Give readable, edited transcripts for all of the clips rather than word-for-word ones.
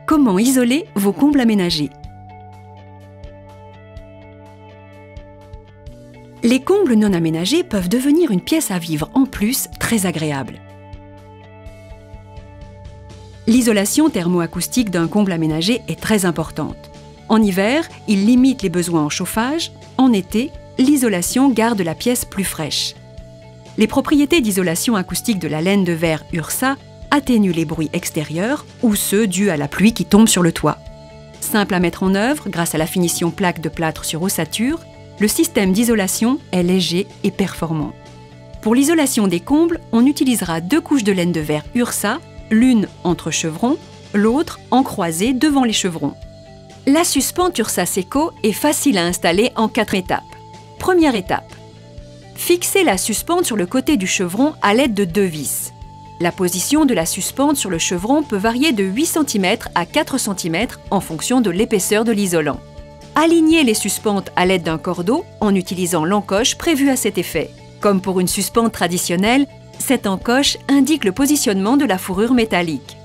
Comment isoler vos combles aménagés? Les combles non aménagés peuvent devenir une pièce à vivre en plus très agréable. L'isolation thermoacoustique d'un comble aménagé est très importante. En hiver, il limite les besoins en chauffage. En été, l'isolation garde la pièce plus fraîche. Les propriétés d'isolation acoustique de la laine de verre Ursa atténuent les bruits extérieurs ou ceux dus à la pluie qui tombe sur le toit. Simple à mettre en œuvre grâce à la finition plaque de plâtre sur ossature, le système d'isolation est léger et performant. Pour l'isolation des combles, on utilisera 2 couches de laine de verre Ursa, l'une entre chevrons, l'autre en croisée devant les chevrons. La suspente Ursa Seco est facile à installer en 4 étapes. Première étape. Fixez la suspente sur le côté du chevron à l'aide de 2 vis. La position de la suspente sur le chevron peut varier de 8 cm à 4 cm en fonction de l'épaisseur de l'isolant. Alignez les suspentes à l'aide d'un cordeau en utilisant l'encoche prévue à cet effet. Comme pour une suspente traditionnelle, cette encoche indique le positionnement de la fourrure métallique.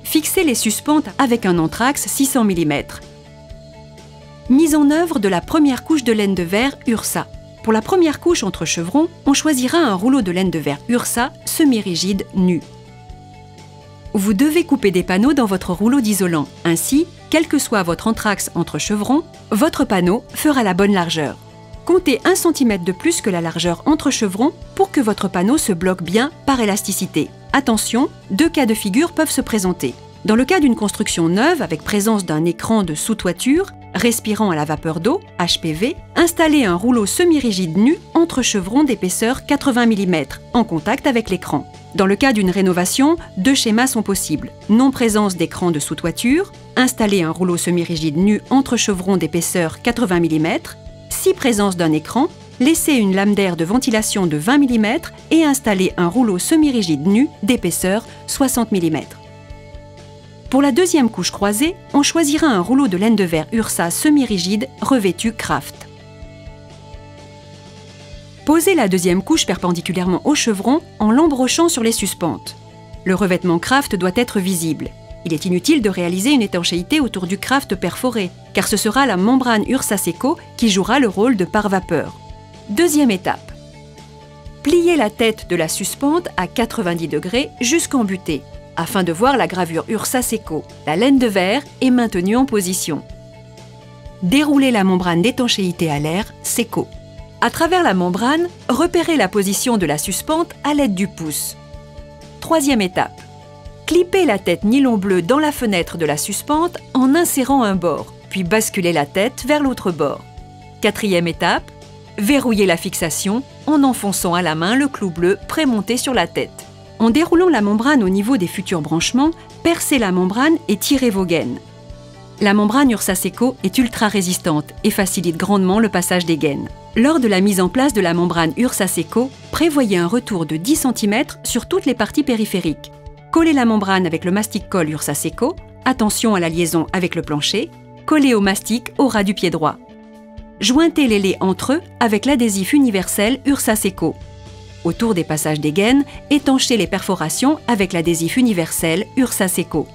Fixez les suspentes avec un anthrax 600 mm. Mise en œuvre de la première couche de laine de verre Ursa. Pour la première couche entre chevrons, on choisira un rouleau de laine de verre Ursa semi-rigide nu. Vous devez couper des panneaux dans votre rouleau d'isolant. Ainsi, quel que soit votre anthrax entre chevrons, votre panneau fera la bonne largeur. Comptez 1 cm de plus que la largeur entre chevrons pour que votre panneau se bloque bien par élasticité. Attention, 2 cas de figure peuvent se présenter. Dans le cas d'une construction neuve avec présence d'un écran de sous-toiture, respirant à la vapeur d'eau, HPV, installez un rouleau semi-rigide nu entre chevrons d'épaisseur 80 mm, en contact avec l'écran. Dans le cas d'une rénovation, 2 schémas sont possibles. Non-présence d'écran de sous-toiture, installez un rouleau semi-rigide nu entre chevrons d'épaisseur 80 mm. Si présence d'un écran, laissez une lame d'air de ventilation de 20 mm et installez un rouleau semi-rigide nu d'épaisseur 60 mm. Pour la deuxième couche croisée, on choisira un rouleau de laine de verre Ursa semi-rigide revêtu Craft. Posez la deuxième couche perpendiculairement au chevron en l'embrochant sur les suspentes. Le revêtement Craft doit être visible. Il est inutile de réaliser une étanchéité autour du Craft perforé, car ce sera la membrane Ursa Seco qui jouera le rôle de pare-vapeur. Deuxième étape. Pliez la tête de la suspente à 90 degrés jusqu'en butée, afin de voir la gravure Ursa Seco. La laine de verre est maintenue en position. Déroulez la membrane d'étanchéité à l'air Seco. À travers la membrane, repérez la position de la suspente à l'aide du pouce. Troisième étape. Clippez la tête nylon bleu dans la fenêtre de la suspente en insérant un bord, puis basculez la tête vers l'autre bord. Quatrième étape. Verrouillez la fixation en enfonçant à la main le clou bleu prémonté sur la tête. En déroulant la membrane au niveau des futurs branchements, percez la membrane et tirez vos gaines. La membrane Ursa Seco est ultra résistante et facilite grandement le passage des gaines. Lors de la mise en place de la membrane Ursa Seco, prévoyez un retour de 10 cm sur toutes les parties périphériques. Collez la membrane avec le mastic-colle Ursa Seco, attention à la liaison avec le plancher, collez au mastic au ras du pied droit. Jointez les lais entre eux avec l'adhésif universel Ursa Seco. Autour des passages des gaines, étanchez les perforations avec l'adhésif universel Ursa Seco.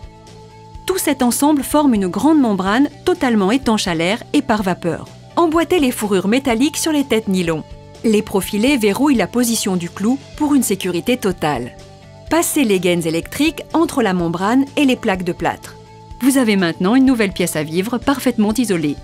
Tout cet ensemble forme une grande membrane totalement étanche à l'air et par vapeur. Emboîtez les fourrures métalliques sur les têtes nylon. Les profilés verrouillent la position du clou pour une sécurité totale. Passez les gaines électriques entre la membrane et les plaques de plâtre. Vous avez maintenant une nouvelle pièce à vivre parfaitement isolée.